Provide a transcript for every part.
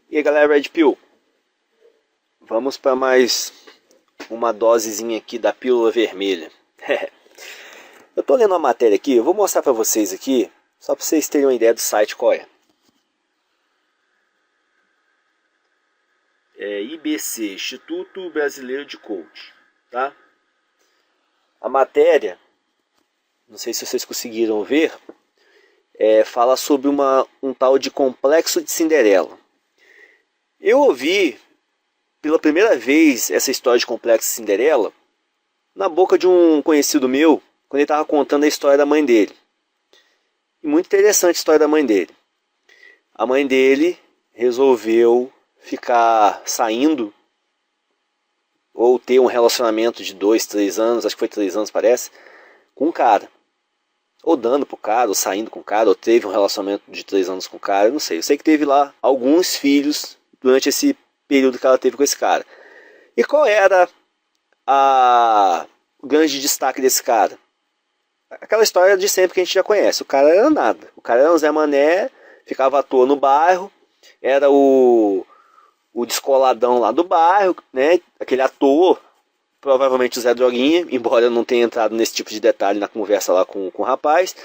E aí galera, Red Pill, vamos para mais uma dosezinha aqui da pílula vermelha. Eu tô lendo uma matéria aqui, eu vou mostrar para vocês aqui, só para vocês terem uma ideia do site qual é. É IBC, Instituto Brasileiro de Coach, tá? A matéria, não sei se vocês conseguiram ver, fala sobre um tal de complexo de Cinderela. Eu ouvi pela primeira vez essa história de complexo de Cinderela na boca de um conhecido meu, quando ele estava contando a história da mãe dele. E muito interessante a história da mãe dele. A mãe dele resolveu ficar saindo ou ter um relacionamento de 2, 3 anos, acho que foi 3 anos parece, com um cara. Ou dando pro cara, ou saindo com o cara, ou teve um relacionamento de 3 anos com o cara, eu não sei. Eu sei que teve lá alguns filhos durante esse período que ela teve com esse cara. E qual era o grande destaque desse cara? Aquela história de sempre que a gente já conhece. O cara era nada. O cara era um Zé Mané, ficava à toa no bairro, era o descoladão lá do bairro, né? Aquele ator, provavelmente o Zé Droguinha, embora eu não tenha entrado nesse tipo de detalhe na conversa lá com o rapaz.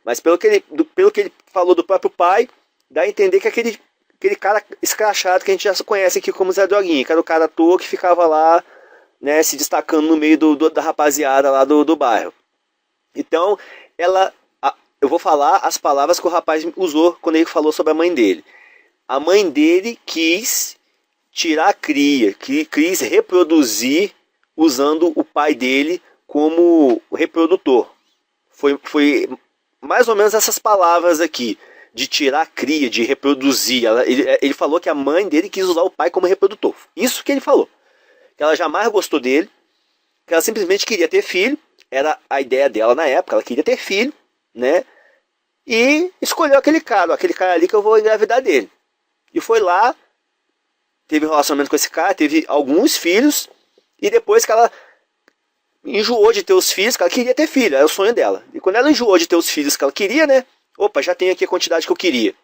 Mas pelo que ele falou do próprio pai, dá a entender que aquele cara escrachado que a gente já conhece aqui como Zé Droguinha, que era o cara à toa que ficava lá, né, se destacando no meio da rapaziada lá do bairro. Então, eu vou falar as palavras que o rapaz usou quando ele falou sobre a mãe dele. A mãe dele quis tirar a cria, quis reproduzir usando o pai dele como reprodutor. Foi mais ou menos essas palavras aqui, de tirar a cria, de reproduzir. Ele falou que a mãe dele quis usar o pai como reprodutor. Isso que ele falou. Que ela jamais gostou dele, que ela simplesmente queria ter filho, era a ideia dela na época, ela queria ter filho, né? E escolheu aquele cara ali que eu vou engravidar dele. E foi lá, teve um relacionamento com esse cara, teve alguns filhos, e depois que ela enjoou de ter os filhos, que ela queria ter filho, era o sonho dela. E quando ela enjoou de ter os filhos que ela queria, né? Opa, já tenho aqui a quantidade que eu queria.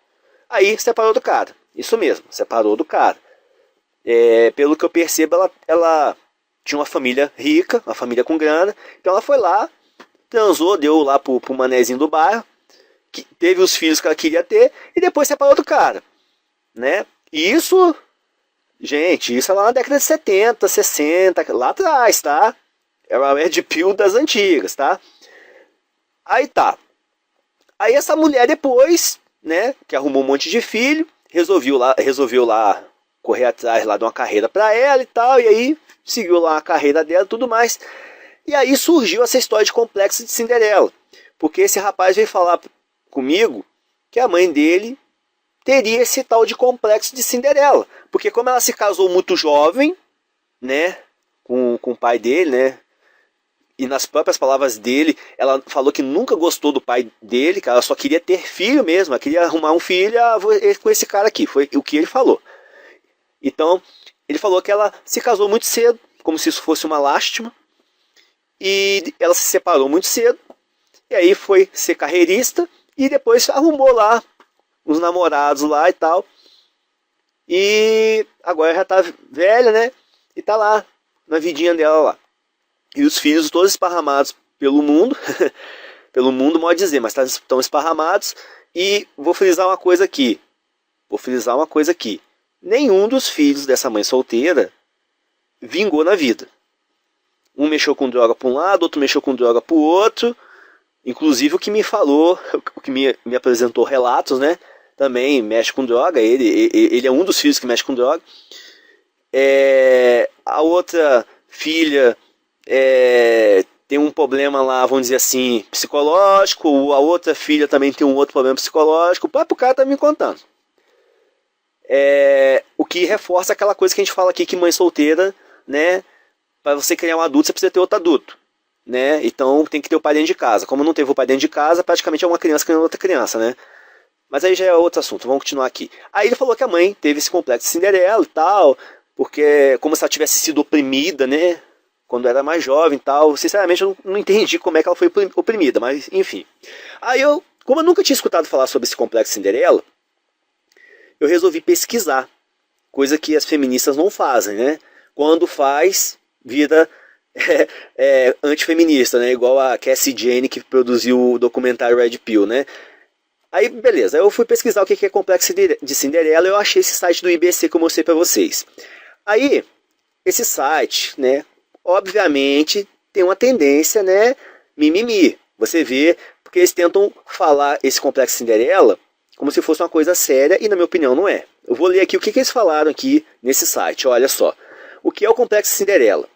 Aí separou do cara. Isso mesmo, separou do cara. Pelo que eu percebo, ela tinha uma família rica, uma família com grana. Então ela foi lá, transou, deu lá pro manezinho do bairro, que teve os filhos que ela queria ter, e depois separou do cara, né? E isso, gente, isso é lá na década de 70, 60, lá atrás, tá? Era a Red Pill das antigas, tá? Aí tá. Aí essa mulher depois, né, que arrumou um monte de filho, resolveu lá correr atrás lá de uma carreira para ela e tal, e aí seguiu lá a carreira dela e tudo mais. E aí surgiu essa história de complexo de Cinderela, porque esse rapaz veio falar comigo que a mãe dele teria esse tal de complexo de Cinderela, porque como ela se casou muito jovem, né, com o pai dele, né, e nas próprias palavras dele, ela falou que nunca gostou do pai dele, que ela só queria ter filho mesmo, ela queria arrumar um filho com esse cara aqui, foi o que ele falou. Então, ele falou que ela se casou muito cedo, como se isso fosse uma lástima, e ela se separou muito cedo, e aí foi ser carreirista, e depois arrumou lá uns namorados lá e tal, e agora já tá velha, né, e tá lá, na vidinha dela lá. E os filhos todos esparramados pelo mundo, pelo mundo, pode dizer, mas estão esparramados, e vou frisar uma coisa aqui, nenhum dos filhos dessa mãe solteira vingou na vida. Um mexeu com droga para um lado, outro mexeu com droga para o outro. Inclusive o que me falou, o que me apresentou relatos, né? Também mexe com droga. Ele é um dos filhos que mexe com droga. A outra filha tem um problema lá, vamos dizer assim, psicológico. A outra filha também tem um outro problema psicológico. O próprio cara tá me contando. O que reforça aquela coisa que a gente fala aqui, que mãe solteira, né, para você criar um adulto você precisa ter outro adulto, né? Então tem que ter o pai dentro de casa. Como não teve o pai dentro de casa, praticamente é uma criança criando outra criança, né? Mas aí já é outro assunto, vamos continuar aqui. Aí ele falou que a mãe teve esse complexo de Cinderela e tal, porque como se ela tivesse sido oprimida, né, quando era mais jovem e tal. Sinceramente eu não entendi como é que ela foi oprimida, mas enfim. Aí como eu nunca tinha escutado falar sobre esse complexo de Cinderela, eu resolvi pesquisar. coisa que as feministas não fazem, né? Quando faz, vira antifeminista, né? Igual a Cassie Jane, que produziu o documentário Red Pill, né? Aí, beleza, eu fui pesquisar o que é Complexo de Cinderela e eu achei esse site do IBC que eu mostrei pra vocês. Aí, esse site, né, obviamente tem uma tendência, né, mimimi. Você vê, porque eles tentam falar esse Complexo Cinderela como se fosse uma coisa séria e, na minha opinião, não é. Eu vou ler aqui o que eles falaram aqui nesse site, olha só. O que é o Complexo Cinderela?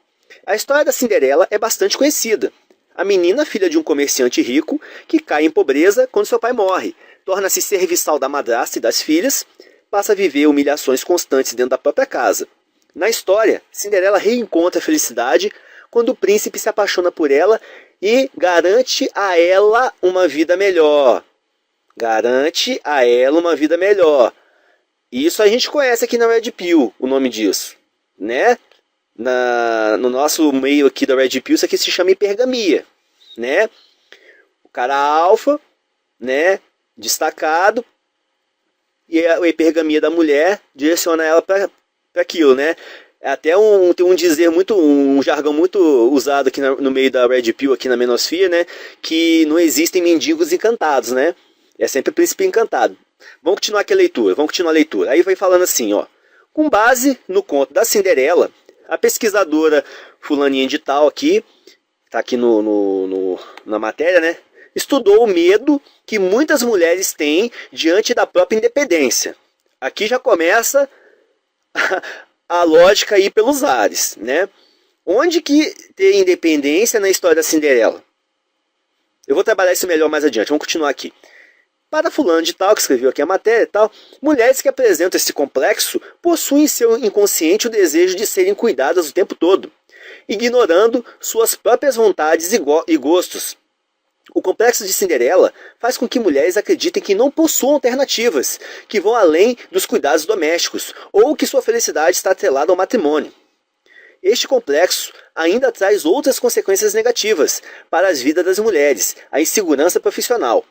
A história da Cinderela é bastante conhecida. A menina, filha de um comerciante rico, que cai em pobreza quando seu pai morre, torna-se serviçal da madrasta e das filhas, passa a viver humilhações constantes dentro da própria casa. Na história, Cinderela reencontra a felicidade quando o príncipe se apaixona por ela e garante a ela uma vida melhor. Garante a ela uma vida melhor. Isso a gente conhece aqui na Red Pill, o nome disso, né? No nosso meio aqui da Red Pill, isso aqui se chama hipergamia, né? O cara alfa, né? Destacado, e a hipergamia da mulher direciona ela para aquilo, né? Até tem um dizer um jargão muito usado aqui no meio da Red Pill, aqui na Menosfera, né? Que não existem mendigos encantados, né? É sempre príncipe encantado. Vamos continuar aqui a leitura, vamos continuar a leitura. Aí vai falando assim, ó. Com base no conto da Cinderela, a pesquisadora fulaninha de tal aqui, tá aqui na matéria, né? Estudou o medo que muitas mulheres têm diante da própria independência. Aqui já começa a lógica aí pelos ares, né? Onde que tem independência na história da Cinderela? Eu vou trabalhar isso melhor mais adiante, vamos continuar aqui. Para fulano de tal, que escreveu aqui a matéria e tal, mulheres que apresentam esse complexo possuem em seu inconsciente o desejo de serem cuidadas o tempo todo, ignorando suas próprias vontades e gostos. O complexo de Cinderela faz com que mulheres acreditem que não possuam alternativas, que vão além dos cuidados domésticos, ou que sua felicidade está atrelada ao matrimônio. Este complexo ainda traz outras consequências negativas para as vidas das mulheres, a insegurança profissional.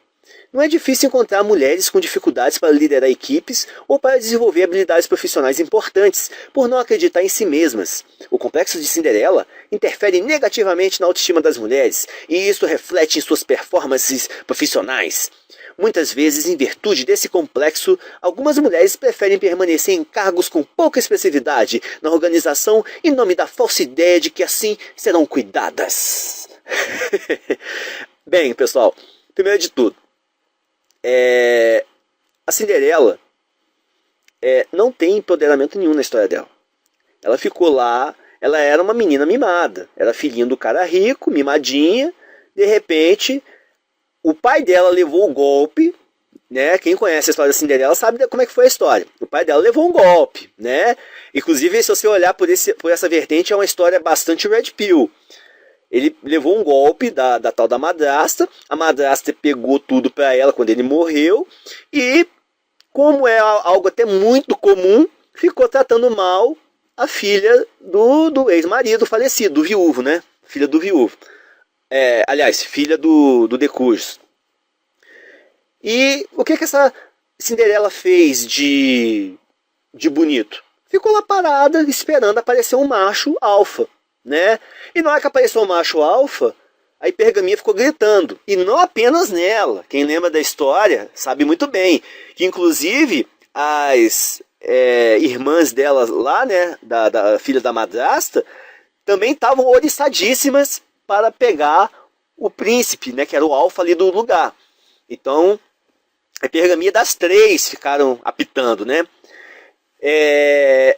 Não é difícil encontrar mulheres com dificuldades para liderar equipes ou para desenvolver habilidades profissionais importantes por não acreditar em si mesmas. O complexo de Cinderela interfere negativamente na autoestima das mulheres e isso reflete em suas performances profissionais. Muitas vezes, em virtude desse complexo, algumas mulheres preferem permanecer em cargos com pouca expressividade na organização em nome da falsa ideia de que assim serão cuidadas. Bem, pessoal, primeiro de tudo, a Cinderela não tem empoderamento nenhum na história dela. Ela ficou lá, ela era uma menina mimada, era filhinha do cara rico, mimadinha, de repente o pai dela levou o golpe, né? Quem conhece a história da Cinderela sabe como é que foi a história. O pai dela levou um golpe, né? Inclusive, se você olhar por essa vertente, é uma história bastante Red Pill. Ele levou um golpe da tal da madrasta, a madrasta pegou tudo para ela quando ele morreu, e como é algo até muito comum, ficou tratando mal a filha do ex-marido falecido, do viúvo, né? Filha do viúvo. Aliás, filha do Decurso. E o que essa Cinderela fez de bonito? Ficou lá parada, esperando aparecer um macho alfa, né? E na hora que apareceu o macho alfa, a hipergamia ficou gritando. E não apenas nela. Quem lembra da história sabe muito bem. Que inclusive as irmãs dela lá, né? Da filha da madrasta, também estavam oriçadíssimas para pegar o príncipe, né? Que era o alfa ali do lugar. Então, a hipergamia das três ficaram apitando, né?